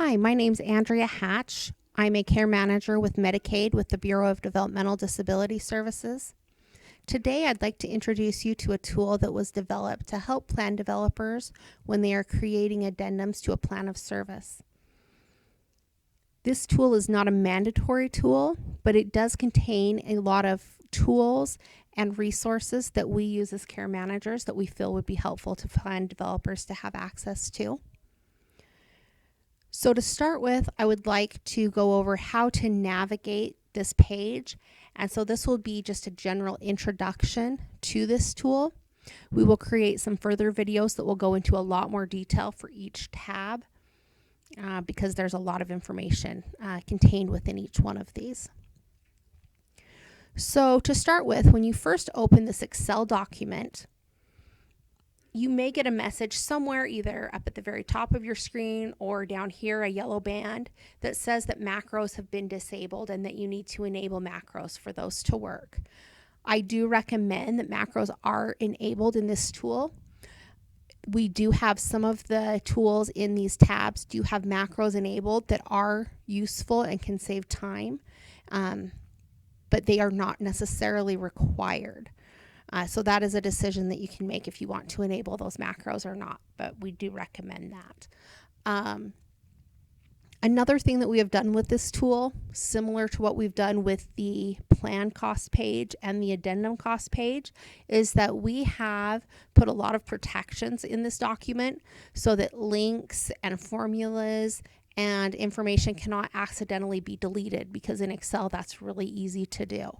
Hi, my name's Andrea Hatch. I'm a care manager with Medicaid with the Bureau of Developmental Disability Services. Today, I'd like to introduce you to a tool that was developed to help plan developers when they are creating addendums to a plan of service. This tool is not a mandatory tool, but it does contain a lot of tools and resources that we use as care managers that we feel would be helpful to plan developers to have access to. So to start with, I would like to go over how to navigate this page. And so this will be just a general introduction to this tool. We will create some further videos that will go into a lot more detail for each tab because there's a lot of information contained within each one of these. So to start with, when you first open this Excel document, you may get a message somewhere either up at the very top of your screen or down here, a yellow band that says that macros have been disabled and that you need to enable macros for those to work. I do recommend that macros are enabled in this tool. We do have some of the tools in these tabs do have macros enabled that are useful and can save time, but they are not necessarily required. So that is a decision that you can make if you want to enable those macros or not, but we do recommend that. Another thing that we have done with this tool, similar to what we've done with the plan cost page and the addendum cost page, is that we have put a lot of protections in this document so that links and formulas and information cannot accidentally be deleted, because in Excel that's really easy to do.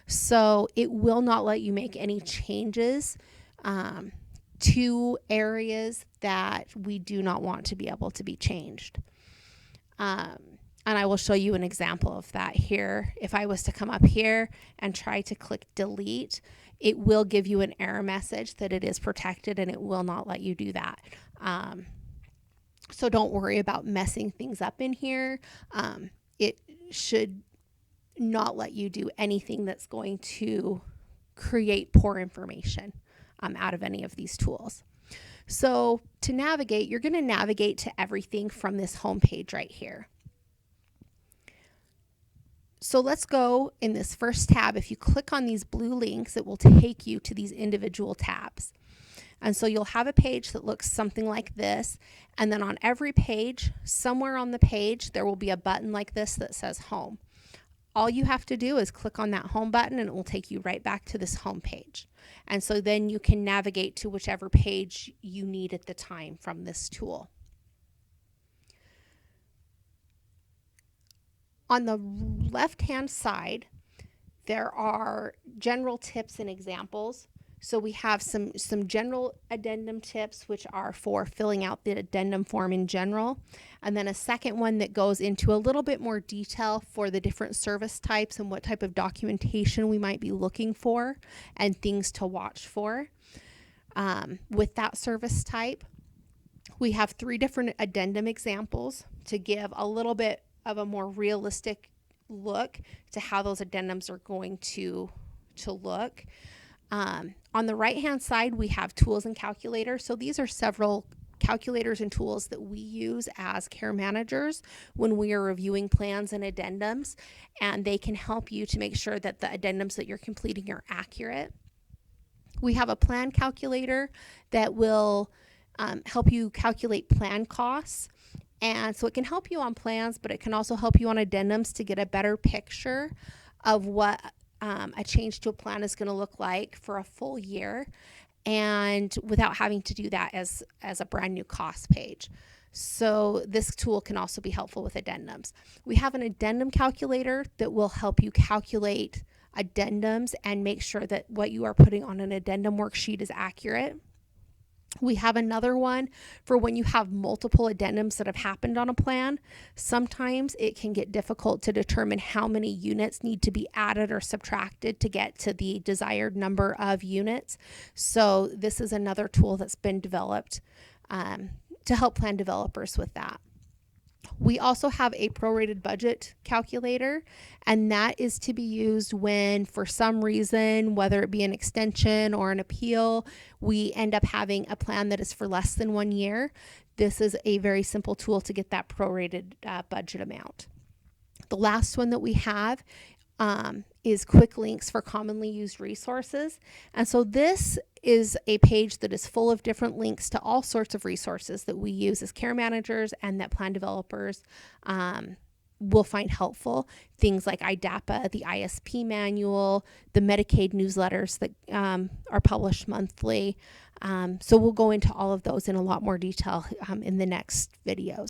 So it will not let you make any changes to areas that we do not want to be able to be changed. And I will show you an example of that here. If I was to come up here and try to click delete, it will give you an error message that it is protected and it will not let you do that. So don't worry about messing things up in here. It should not let you do anything that's going to create poor information out of any of these tools. So to navigate, you're going to navigate to everything from this home page right here. So let's go in this first tab. If you click on these blue links, it will take you to these individual tabs. And so you'll have a page that looks something like this. And then on every page, somewhere on the page, there will be a button like this that says home. All you have to do is click on that home button and it will take you right back to this home page. And so then you can navigate to whichever page you need at the time from this tool. On the left-hand side, there are general tips and examples. So we have some general addendum tips, which are for filling out the addendum form in general. And then a second one that goes into a little bit more detail for the different service types and what type of documentation we might be looking for and things to watch for. With that service type, we have 3 different addendum examples to give a little bit of a more realistic look to how those addendums are going to look. On the right-hand side, we have tools and calculators. So these are several calculators and tools that we use as care managers when we are reviewing plans and addendums, and they can help you to make sure that the addendums that you're completing are accurate. We have a plan calculator that will help you calculate plan costs. And so it can help you on plans, but it can also help you on addendums to get a better picture of what a change to a plan is going to look like for a full year, and without having to do that as a brand new cost page. So this tool can also be helpful with addendums. We have an addendum calculator that will help you calculate addendums and make sure that what you are putting on an addendum worksheet is accurate. We have another one for when you have multiple addendums that have happened on a plan. Sometimes it can get difficult to determine how many units need to be added or subtracted to get to the desired number of units. So this is another tool that's been developed to help plan developers with that. We also have a prorated budget calculator, and that is to be used when, for some reason, whether it be an extension or an appeal, we end up having a plan that is for less than 1 year. this is a very simple tool to get that prorated budget amount. The last one that we have is quick links for commonly used resources. And so this is a page that is full of different links to all sorts of resources that we use as care managers and that plan developers will find helpful. Things like IDAPA, the ISP manual, the Medicaid newsletters that are published monthly. So we'll go into all of those in a lot more detail in the next videos.